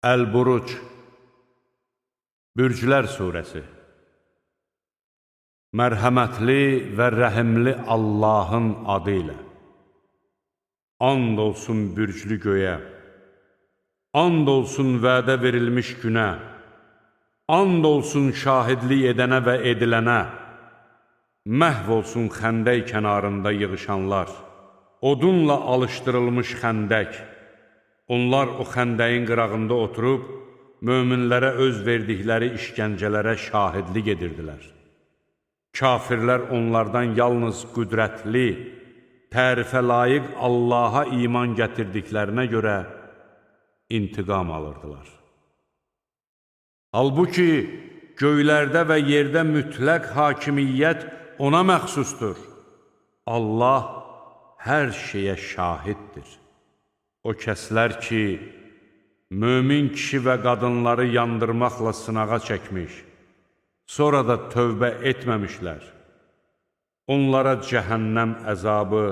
Əl-Buruc Bürclər surəsi Mərhəmətli və rəhimli Allahın adı ilə And olsun bürclü göyə, and olsun vədə verilmiş günə, and olsun şahidlik edənə və edilənə, məhv olsun xəndək kənarında yığışanlar, odunla alışdırılmış xəndək. Onlar o xəndəyin qırağında oturub, möminlərə öz verdikləri işgəncələrə şahidlik edirdilər. Kafirlər onlardan yalnız qüdrətli, tərifə layiq Allaha iman gətirdiklərinə görə intiqam alırdılar. Halbuki göylərdə və yerdə mütləq hakimiyyət ona məxsusdur. Allah hər şeyə şahiddir. O kəslər ki, mömin kişi və qadınları yandırmaqla sınağa çəkmiş, sonra da tövbə etməmişlər. Onlara cəhənnəm əzabı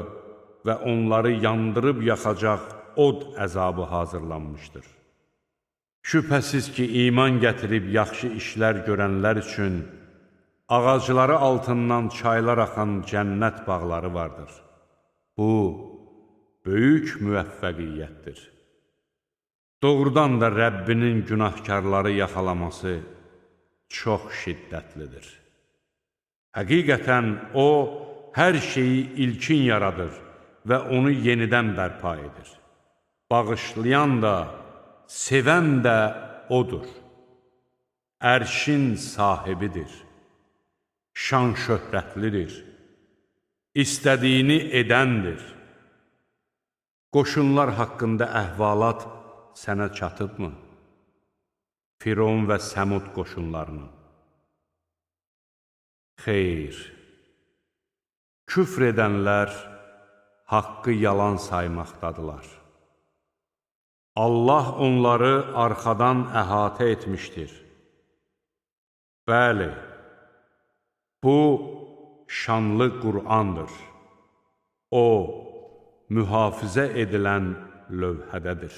və onları yandırıb yaxacaq od əzabı hazırlanmışdır. Şübhəsiz ki, iman gətirib yaxşı işlər görənlər üçün ağacları altından çaylar axan cənnət bağları vardır. Bu, böyük müvəffəqiyyətdir. Doğrudan da Rəbbinin günahkarları yaxalaması çox şiddətlidir. Həqiqətən O, hər şeyi ilkin yaradır və onu yenidən bərpa edir. Bağışlayan da, sevən də O'dur. Ərşin sahibidir. Şan şöhrətlidir. İstədiyini edəndir. Qoşunlar haqqında əhvalat sənə çatıbmı? Firon və Səmud qoşunlarının. Xeyr, küfr edənlər haqqı yalan saymaqdadılar. Allah onları arxadan əhatə etmişdir. Bəli, bu şanlı Qur'andır. O, mühafizə edilən lövhədədir.